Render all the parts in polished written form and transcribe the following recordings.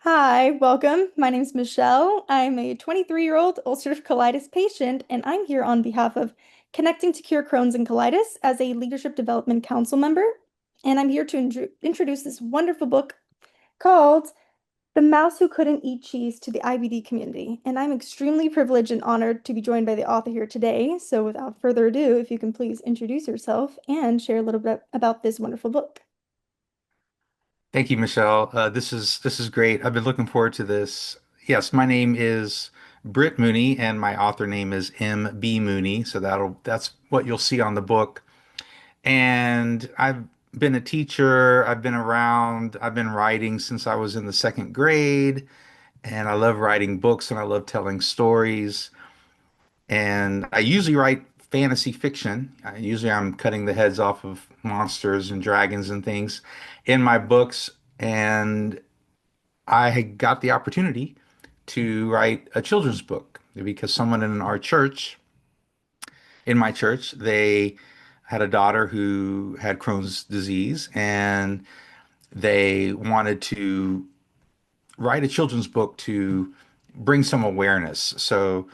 Hi, welcome. My name's Michelle. I'm a 23-year-old ulcerative colitis patient, and I'm here on behalf of Connecting to Cure Crohn's and Colitis as a Leadership Development Council member. And I'm here to introduce this wonderful book called The Mouse Who Couldn't Eat Cheese to the IBD Community. And I'm extremely privileged and honored to be joined by the author here today. So without further ado, if you can please introduce yourself and share a little bit about this wonderful book. Thank you, Michelle. This is great. I've been looking forward to this. Yes, my name is Britt Mooney, and my author name is M.B. Mooney. So that's what you'll see on the book. And I've been a teacher. I've been around. I've been writing since I was in the second grade, and I love writing books and I love telling stories. And I usually write fantasy fiction. Usually I'm cutting the heads off of monsters and dragons and things in my books. And I had got the opportunity to write a children's book because someone in my church, they had a daughter who had Crohn's disease and they wanted to write a children's book to bring some awareness. So,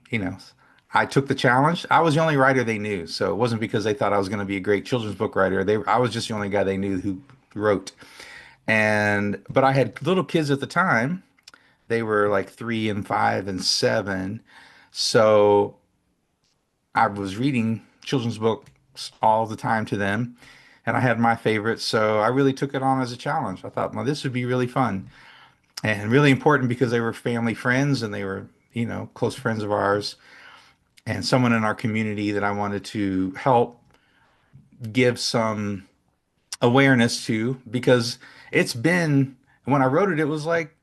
you know, I took the challenge. I was the only writer they knew, so it wasn't because they thought I was going to be a great children's book writer. I was just the only guy they knew who wrote. But I had little kids at the time. They were like 3 and 5 and 7. So I was reading children's books all the time to them, and I had my favorites. So I really took it on as a challenge. I thought, well, this would be really fun and really important because they were family friends and they were, close friends of ours and someone in our community that I wanted to help give some awareness to because it's been, when I wrote it, it was like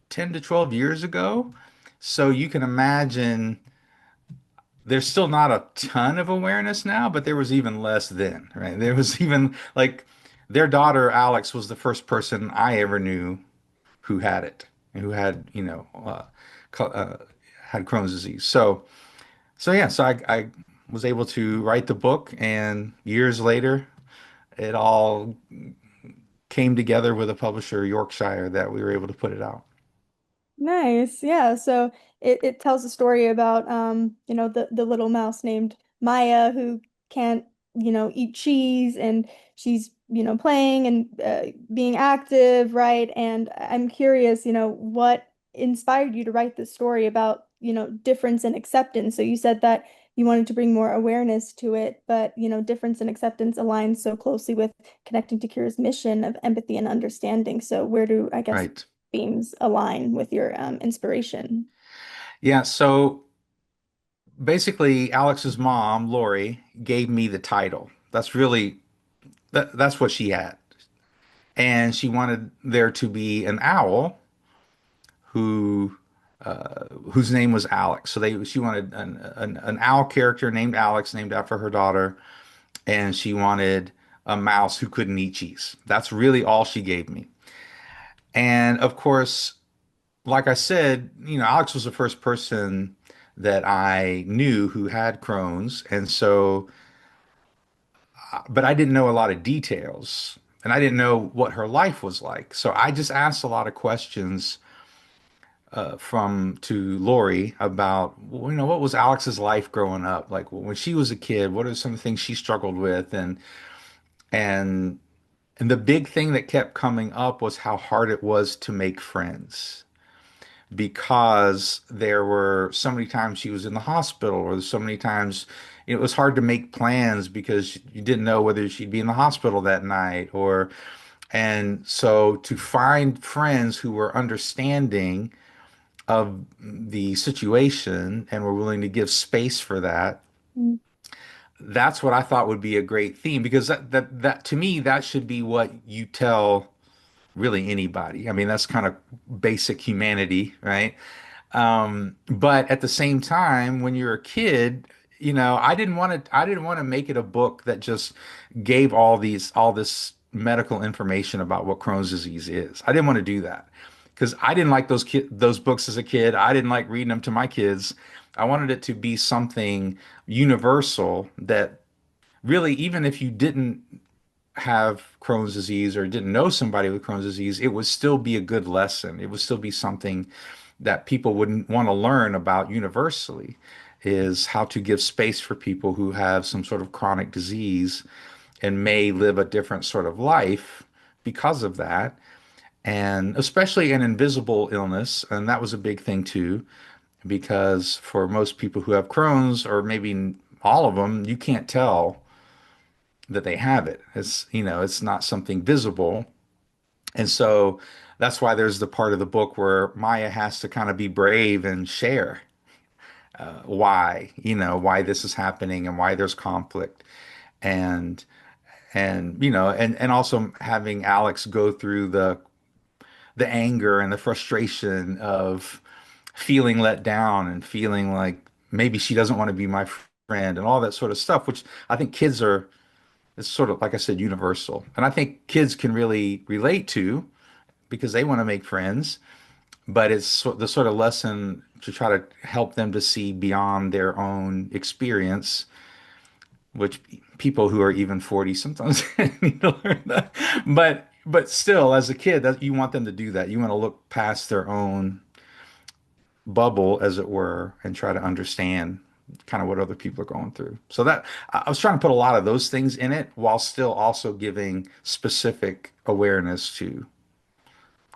10 to 12 years ago. So you can imagine there's still not a ton of awareness now, but there was even less then, right? There was even like their daughter, Alex, was the first person I ever knew who had it and who had, co- uh, had Crohn's disease. So yeah, so I was able to write the book, and years later, it all came together with a publisher, Yorkshire, that we were able to put it out. Nice. Yeah. So it tells a story about the little mouse named Maya who can't, eat cheese and she's, playing and being active, right? And I'm curious, what inspired you to write this story about, difference and acceptance. So you said that you wanted to bring more awareness to it, but difference and acceptance aligns so closely with connecting to Cure's mission of empathy and understanding. So where do I guess Right. themes align with your inspiration? Yeah, so basically Alex's mom, Lori, gave me the title. That's what she had. And she wanted there to be an owl who whose name was Alex. So she wanted an owl character named Alex, named after her daughter, and she wanted a mouse who couldn't eat cheese. That's really all she gave me. And of course, like I said, Alex was the first person that I knew who had Crohn's, and so, but I didn't know a lot of details, and I didn't know what her life was like. So I just asked a lot of questions from to Lori about, well, what was Alex's life growing up? Like when she was a kid, what are some of the things she struggled with? And and the big thing that kept coming up was how hard it was to make friends because there were so many times she was in the hospital, or so many times it was hard to make plans because you didn't know whether she'd be in the hospital that night and so to find friends who were understanding of the situation and were willing to give space for that, Mm. that's what I thought would be a great theme because that to me that should be what you tell really anybody. I mean, that's kind of basic humanity, right? But at the same time, when you're a kid, I didn't want to make it a book that just gave all this medical information about what Crohn's disease is. I didn't want to do that because I didn't like those books as a kid. I didn't like reading them to my kids. I wanted it to be something universal that really, even if you didn't have Crohn's disease or didn't know somebody with Crohn's disease, it would still be a good lesson. It would still be something that people wouldn't want to learn about universally, is how to give space for people who have some sort of chronic disease and may live a different sort of life because of that. And especially an invisible illness. And that was a big thing too, because for most people who have Crohn's, or maybe all of them, you can't tell that they have it. It's not something visible. And so that's why there's the part of the book where Maya has to kind of be brave and share why this is happening and why there's conflict. And and also having Alex go through the anger and the frustration of feeling let down and feeling like maybe she doesn't want to be my friend and all that sort of stuff, which I think kids are, it's sort of, like I said, universal. And I think kids can really relate to because they want to make friends, but it's the sort of lesson to try to help them to see beyond their own experience, which people who are even 40 sometimes need to learn that. But still, as a kid, that you want them to do that. You want to look past their own bubble, as it were, and try to understand kind of what other people are going through. So that I was trying to put a lot of those things in it while still also giving specific awareness to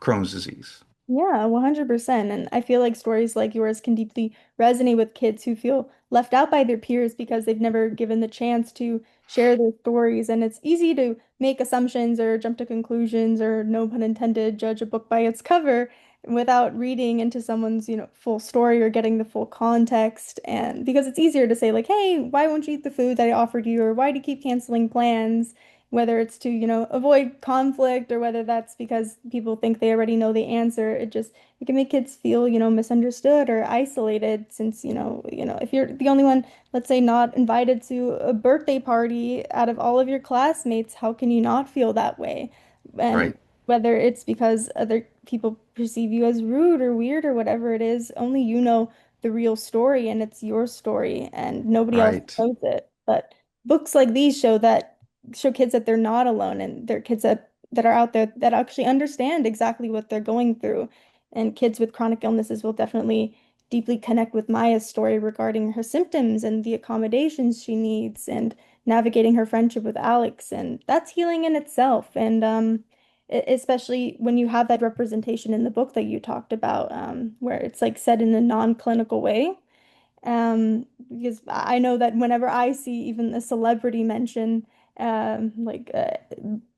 Crohn's disease. Yeah, 100%. And I feel like stories like yours can deeply resonate with kids who feel left out by their peers because they've never given the chance to share their stories. And it's easy to make assumptions or jump to conclusions or, no pun intended, judge a book by its cover without reading into someone's, full story or getting the full context. And because it's easier to say like, hey, why won't you eat the food that I offered you? Or why do you keep canceling plans? Whether it's to, avoid conflict or whether that's because people think they already know the answer. It can make kids feel, misunderstood or isolated since, if you're the only one, let's say, not invited to a birthday party out of all of your classmates, how can you not feel that way? And Right, whether it's because other people perceive you as rude or weird or whatever it is, only you know the real story and it's your story and nobody else right, knows it. But books like these show kids that they're not alone and they're kids that are out there that actually understand exactly what they're going through. And kids with chronic illnesses will definitely deeply connect with Maya's story regarding her symptoms and the accommodations she needs and navigating her friendship with Alex. And that's healing in itself. And especially when you have that representation in the book that you talked about, where it's like said in a non-clinical way. Because I know that whenever I see even a celebrity mention like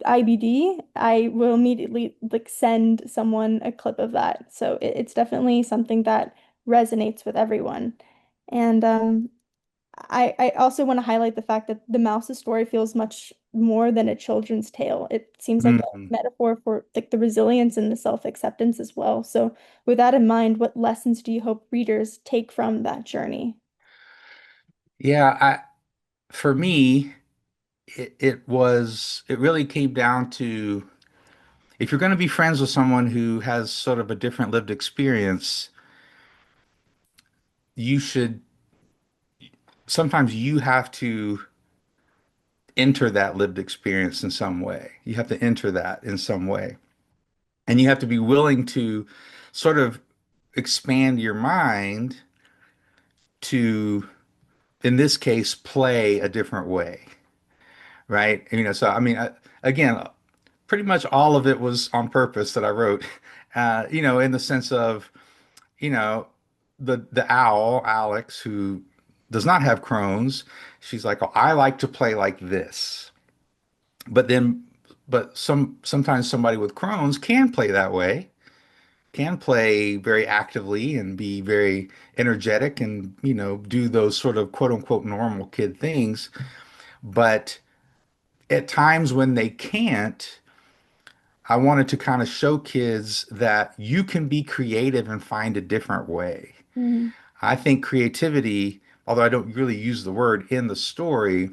IBD, I will immediately like send someone a clip of that. So it's definitely something that resonates with everyone. And I also want to highlight the fact that the mouse's story feels much more than a children's tale. It seems like a Mhm. metaphor for like the resilience and the self-acceptance as well. So with that in mind, what lessons do you hope readers take from that journey? Yeah, for me, it really came down to, if you're going to be friends with someone who has sort of a different lived experience, you should sometimes you have to enter that lived experience in some way. You have to enter that in some way. And you have to be willing to sort of expand your mind to, in this case, play a different way, right? So I mean, again, pretty much all of it was on purpose that I wrote, in the sense of, you know, the owl, Alex, who does not have Crohn's, she's like, oh, I like to play like this. But then, but sometimes somebody with Crohn's can play that way, can play very actively and be very energetic and, do those sort of quote unquote normal kid things. But at times when they can't, I wanted to kind of show kids that you can be creative and find a different way. Mhm. I think creativity, although I don't really use the word in the story,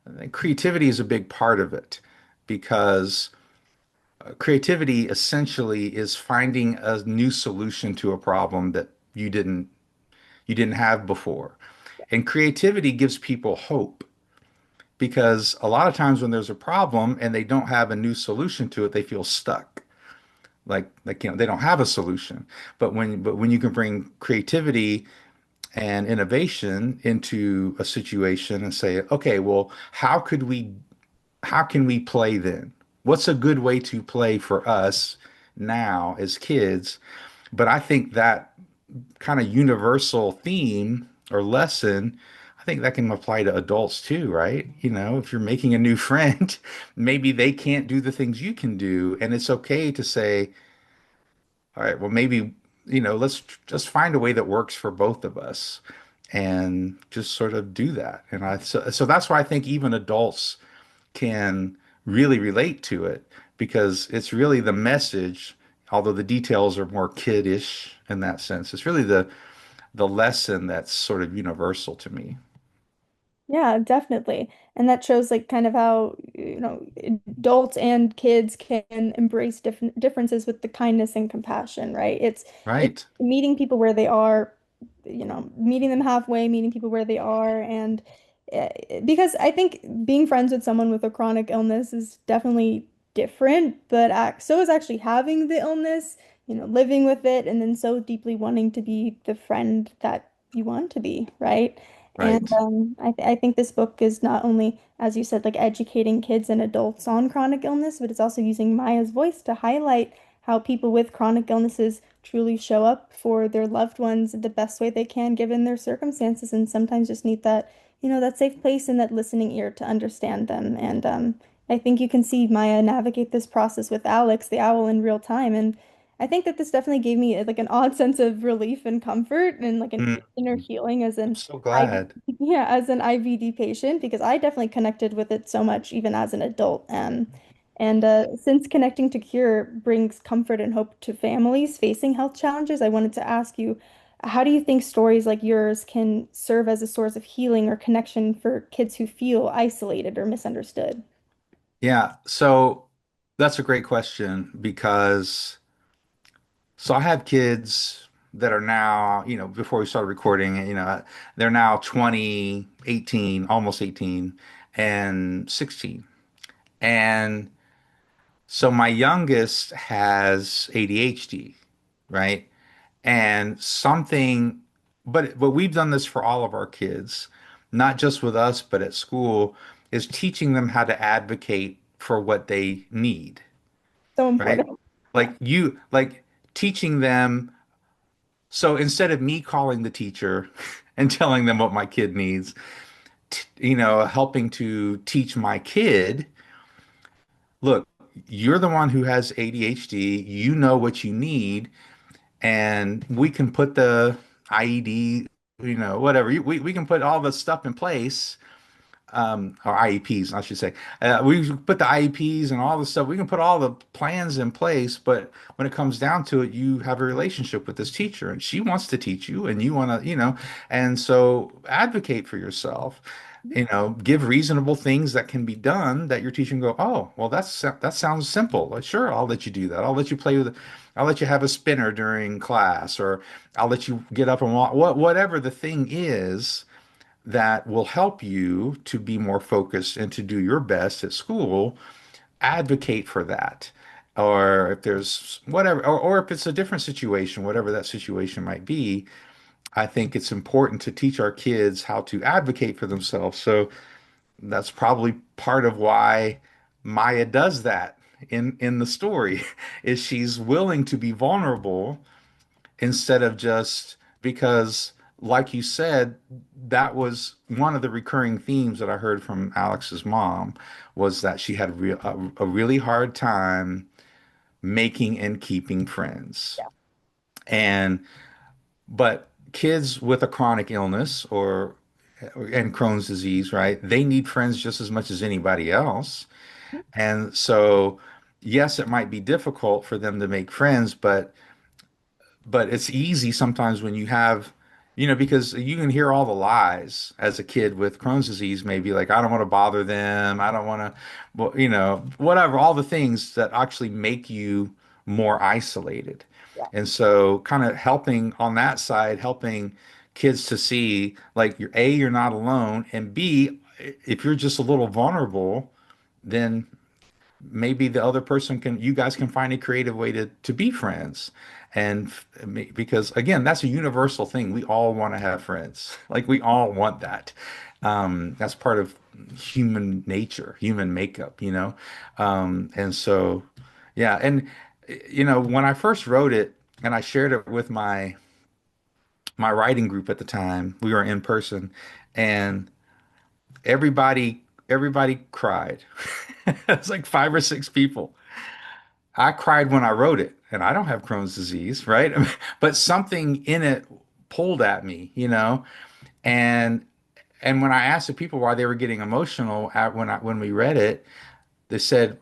I think creativity is a big part of it because creativity essentially is finding a new solution to a problem that you didn't have before. And creativity gives people hope because a lot of times when there's a problem and they don't have a new solution to it, they feel stuck. They don't have a solution. But when you can bring creativity and innovation into a situation and say, okay, well, how can we play then? What's a good way to play for us now as kids? But I think that kind of universal theme or lesson, I think that can apply to adults too, right? You know, if you're making a new friend, maybe they can't do the things you can do, and it's okay to say, all right, well, maybe, let's just find a way that works for both of us and just sort of do that. So that's why I think even adults can really relate to it because it's really the message, although the details are more kiddish in that sense. It's really the lesson that's sort of universal to me. Yeah, definitely. And that shows like kind of how, adults and kids can embrace differences with the kindness and compassion, right? It's Right. meeting people where they are, meeting them halfway, meeting people where they are, and because I think being friends with someone with a chronic illness is definitely different, but so is actually having the illness, living with it, and then so deeply wanting to be the friend that you want to be, right? And Right. I think this book is not only, as you said, like educating kids and adults on chronic illness, but it's also using Maya's voice to highlight how people with chronic illnesses truly show up for their loved ones the best way they can given their circumstances, and sometimes just need that, that safe place and that listening ear to understand them. And I think you can see Maya navigate this process with Alex, the owl, in real time. And I think that this definitely gave me like an odd sense of relief and comfort and like an Mm, inner healing as I'm an so I glad. yeah, as an IBD patient because I definitely connected with it so much even as an adult. And since connecting to cure brings comfort and hope to families facing health challenges, I wanted to ask you, how do you think stories like yours can serve as a source of healing or connection for kids who feel isolated or misunderstood? Yeah. So that's a great question because so I have kids that are now, before we started recording, they're now 20, 18, almost 18, and 16. And so my youngest has ADHD, right? And but we've done this for all of our kids, not just with us, but at school, is teaching them how to advocate for what they need, So right? important. Yeah. Like teaching them. So instead of me calling the teacher and telling them what my kid needs, helping to teach my kid, look, you're the one who has ADHD, you know what you need, and we can put the IED, whatever. We can put all the stuff in place, or IEPs, I should say. We put the IEPs and all the stuff. We can put all the plans in place, but when it comes down to it, you have a relationship with this teacher, and she wants to teach you, and you want to, and so advocate for yourself. Give reasonable things that can be done that your teacher can go, oh, well, that sounds simple. Like, sure, I'll let you do that. I'll let you play with it. I'll let you have a spinner during class, or I'll let you get up and walk. Whatever the thing is that will help you to be more focused and to do your best at school, advocate for that. Or if there's whatever, or if it's a different situation, whatever that situation might be, I think it's important to teach our kids how to advocate for themselves. So that's probably part of why Maya does that in the story, is she's willing to be vulnerable instead of just because, like you said, that was one of the recurring themes that I heard from Alex's mom was that she had a really hard time making and keeping friends. Yeah. And but kids with a chronic illness or and Crohn's disease, right? They need friends just as much as anybody else. And so, yes, it might be difficult for them to make friends, but it's easy sometimes when you have, because you can hear all the lies as a kid with Crohn's disease, maybe like, I don't want to bother them. I don't want to, well, whatever, all the things that actually make you more isolated. Yeah. And so kind of helping on that side, helping kids to see like you're not alone, and B, if you're just a little vulnerable, then maybe the other person can, you guys can find a creative way to be friends. And because again, that's a universal thing. We all want to have friends. Like we all want that. That's part of human nature, human makeup, you know? And so, yeah. And, when I first wrote it and I shared it with my writing group at the time, we were in person and everybody cried. It's like five or six people. I cried when I wrote it, and I don't have Crohn's disease, right? But something in it pulled at me, And when I asked the people why they were getting emotional when we read it, they said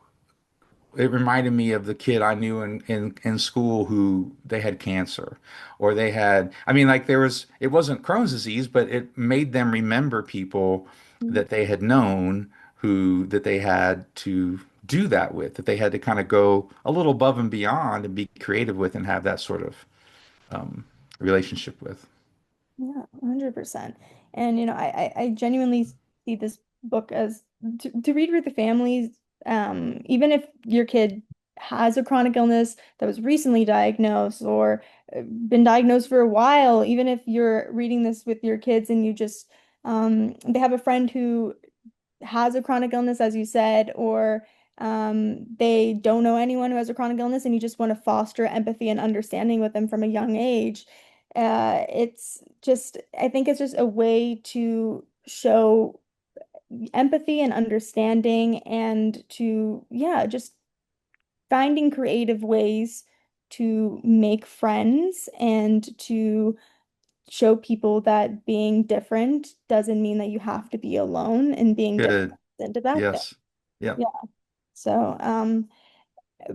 it reminded me of the kid I knew in school who they had cancer or they had, I mean, like it wasn't Crohn's disease, but it made them remember people that they had known that they had to do that with, that they had to kind of go a little above and beyond and be creative with and have that sort of um, relationship with. Yeah, 100%. And I genuinely see this book as to read with the families, even if your kid has a chronic illness that was recently diagnosed or been diagnosed for a while, even if you're reading this with your kids and you just they have a friend who has a chronic illness, as you said, or they don't know anyone who has a chronic illness, and you just want to foster empathy and understanding with them from a young age. I think it's just a way to show empathy and understanding and to, yeah, just finding creative ways to make friends and to show people that being different doesn't mean that you have to be alone and being different Good. isn't a bad thing. Yes. Yeah. Yeah. So,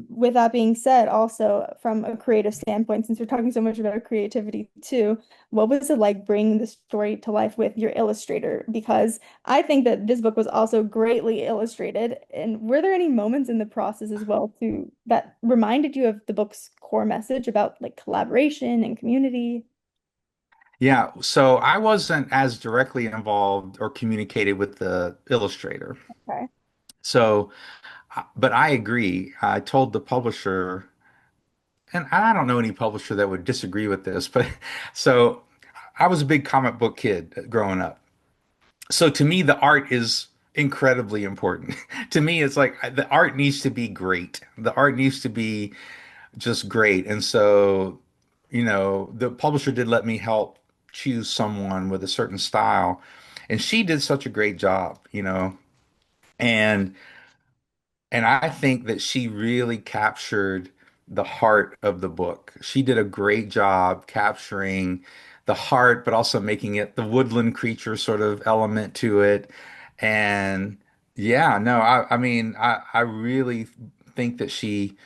with that being said, also from a creative standpoint, since we're talking so much about creativity too, what was it like bringing the story to life with your illustrator? Because I think that this book was also greatly illustrated. And were there any moments in the process as well too that reminded you of the book's core message about like collaboration and community? Yeah. So I wasn't as directly involved or communicated with the illustrator. Okay. So, but I agree. I told the publisher, and I don't know any publisher that would disagree with this, but so I was a big comic book kid growing up. So to me, the art is incredibly important. To me, it's like the art needs to be great. The art needs to be just great. And so, the publisher did let me help choose someone with a certain style. And she did such a great job, and I think that she really captured the heart of the book. She did a great job capturing the heart, but also making it the woodland creature sort of element to it. And yeah, no, I mean, I really think that she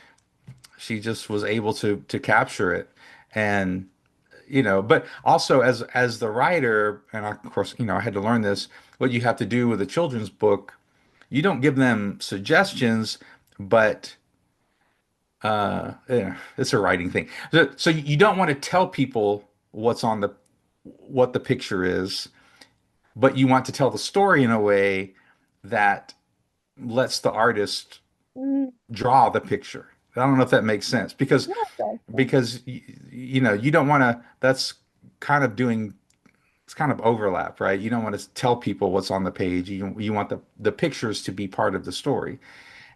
just was able to capture it. And but also as the writer, and of course, I had to learn this, what you have to do with a children's book, you don't give them suggestions, but yeah, it's a writing thing. So you don't want to tell people what the picture is, but you want to tell the story in a way that lets the artist Mm, draw the picture. I don't know if that makes sense yeah, that's because you don't want to, that's kind of doing, it's kind of overlap, right? You don't want to tell people what's on the page. You want the pictures to be part of the story.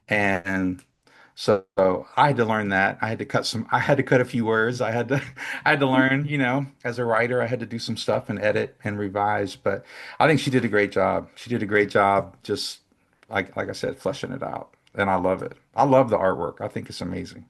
And so I had to learn that. I had to cut a few words. I had to learn, as a writer, I had to do some stuff and edit and revise. But I think she did a great job. She did a great job just like I said, fleshing it out. And I love it. I love the artwork. I think it's amazing.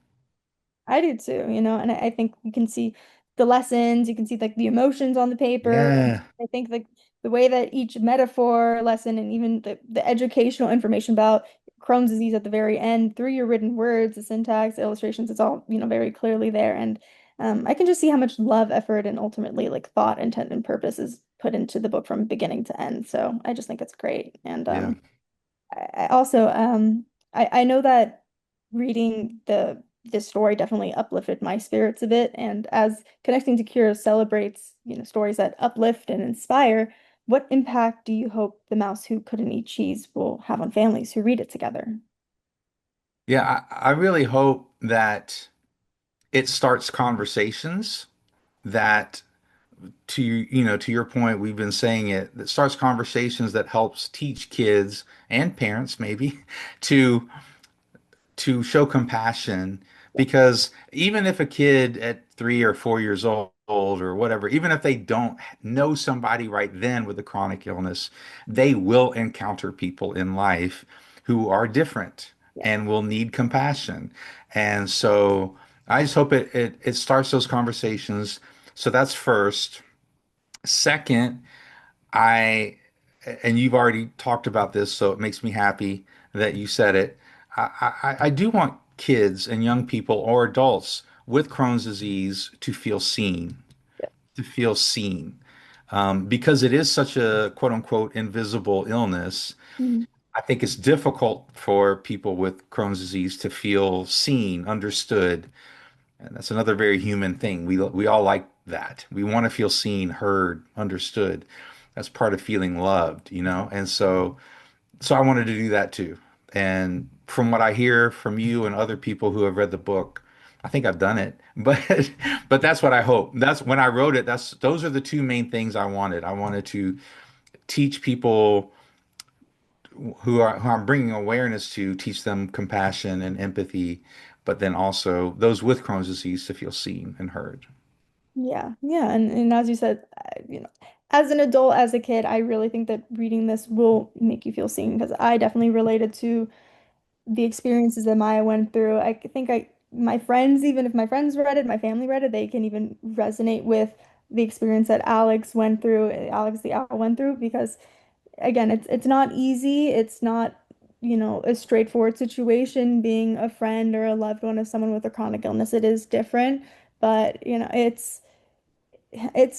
I do too, and I think you can see the lessons, you can see like the emotions on the paper. Yeah. I think like the way that each metaphor lesson and even the educational information about Crohn's disease at the very end through your written words, the syntax, the illustrations, it's all, very clearly there. And I can just see how much love, effort, and ultimately like thought, intent, and purpose is put into the book from beginning to end. So I just think it's great. And Yeah. I also I know that reading this story definitely uplifted my spirits a bit, and as Connecting to Cure celebrates, stories that uplift and inspire, What impact do you hope The Mouse Who Couldn't Eat Cheese will have on families who read it together? Yeah, I really hope that it starts conversations that to your point, we've been saying it, that starts conversations that helps teach kids and parents maybe to show compassion because even if a kid at 3 or 4 years old or whatever, even if they don't know somebody right then with a chronic illness, they will encounter people in life who are different Yeah. and will need compassion. And so I just hope it starts those conversations. So that's first. Second, I, and you've already talked about this, so it makes me happy that you said it. I do want kids and young people or adults with Crohn's disease to feel seen, Yeah. to feel seen. Because it is such a quote unquote invisible illness. Mhm. I think it's difficult for people with Crohn's disease to feel seen, understood. And that's another very human thing. We all like that. We want to feel seen, heard, understood. That's part of feeling loved, you know? And so I wanted to do that too. And from what I hear from you and other people who have read the book, I think I've done it. But that's what I hope. That's when I wrote it, that's those are the two main things I wanted. I wanted to teach people who I'm bringing awareness to, teach them compassion and empathy, but then also those with Crohn's disease to feel seen and heard. Yeah, yeah, and as you said, as an adult, as a kid, I really think that reading this will make you feel seen because I definitely related to the experiences that Maya went through. I think my friends, even if my friends read it, my family read it, they can even resonate with the experience that Alex went through, Alex the owl went through, because again, it's not easy. It's not, a straightforward situation being a friend or a loved one of someone with a chronic illness. It is different, but it's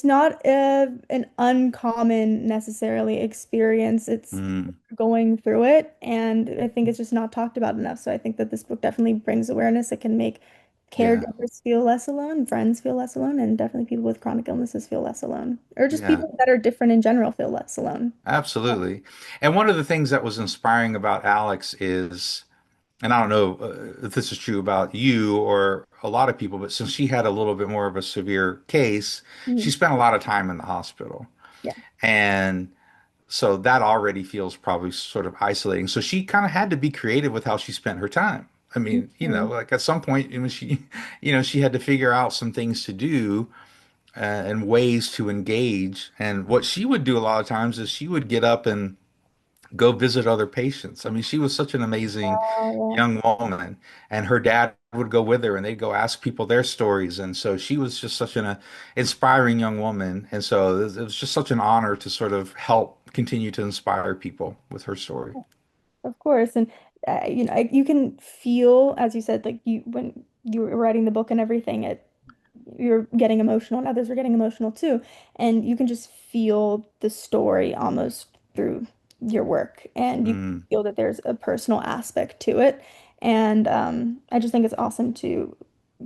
not an uncommon necessarily experience. It's Mm, going through it, and I think it's just not talked about enough. So I think that this book definitely brings awareness. It can make yeah, caregivers feel less alone, friends feel less alone, and definitely people with chronic illnesses feel less alone, or just yeah. people that are different in general feel less alone. Absolutely. And one of the things that was inspiring about Alex is, and I don't know if this is true about you or a lot of people, but since she had a little bit more of a severe case, she Mhm. spent a lot of time in the hospital. Yeah. And so that already feels probably sort of isolating. So she kind of had to be creative with how she spent her time. I mean, Mhm. like at some point, she, she had to figure out some things to do and ways to engage. And what she would do a lot of times is she would get up and go visit other patients. I mean, she was such an amazing Oh, young woman, and her dad would go with her and they'd go ask people their stories. And so she was just such an inspiring young woman. And so it was just such an honor to sort of help continue to inspire people with her story. yeah. Of course, and you can feel, as you said, like you when you were writing the book and everything, you're getting emotional, and others are getting emotional too, and you can just feel the story almost through your work, and you Mm, feel that there's a personal aspect to it, and I just think it's awesome to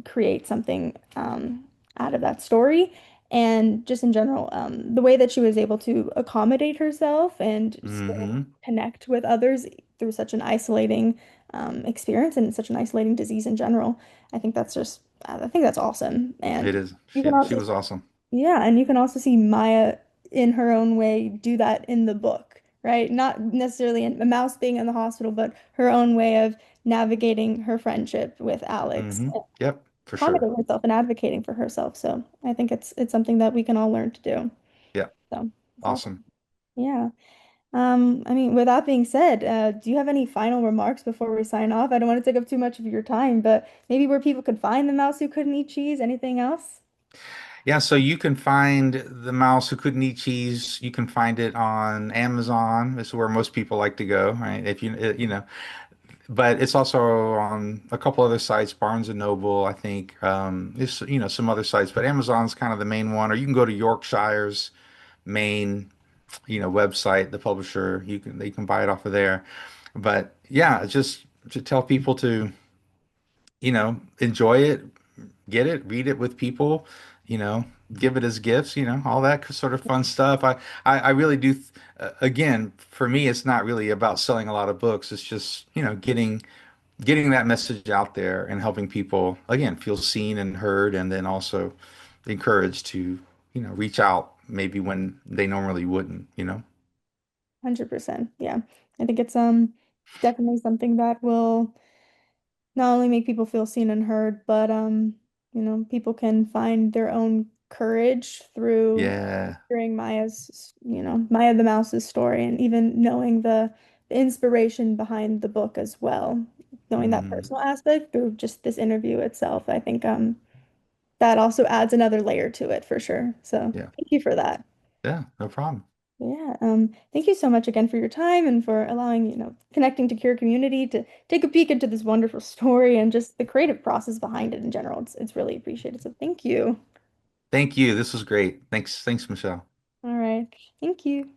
create something out of that story. And just in general, the way that she was able to accommodate herself and still hmm. connect with others through such an isolating experience and such an isolating disease in general. I think that's awesome. It And is. you can She also, was awesome. yeah, and you can also see Maya in her own way do that in the book, right? Not necessarily a mouse being in the hospital, but her own way of navigating her friendship with Alex, Hmm. Yep, for sure. accommodating herself and advocating for herself. So I think it's something that we can all learn to do. Yep, So it's awesome. awesome. Yeah. I mean, with that being said, do you have any final remarks before we sign off? I don't want to take up too much of your time, but maybe where people could find the mouse who couldn't eat cheese, anything else? Yeah, so you can find The Mouse Who Couldn't Eat Cheese. You can find it on Amazon. This is where most people like to go, right? If but it's also on a couple other sites, Barnes and Noble, I think. There's, some other sites, but Amazon's kind of the main one. Or you can go to Yorkshire's main, website, the publisher. You can buy it off of there. But yeah, just to tell people to, enjoy it, get it, read it with people, you know, give it as gifts, you know, all that sort of fun stuff. I really do. Again, for me, it's not really about selling a lot of books. It's just, you know, getting that message out there and helping people again feel seen and heard, and then also encouraged to, you know, reach out maybe when they normally wouldn't, you know. 100%. Yeah. I think it's definitely something that will not only make people feel seen and heard, but people can find their own courage through Yeah. hearing Maya the Mouse's story, and even knowing the inspiration behind the book as well. Knowing that Hmm. personal aspect through just this interview itself, I think that also adds another layer to it for sure. So Yeah. thank you for that. Yeah. No problem. Yeah, thank you so much again for your time and for allowing, connecting to Cure Community to take a peek into this wonderful story and just the creative process behind it in general. It's really appreciated. So thank you. Thank you. This was great. Thanks, Michelle. All right. Thank you.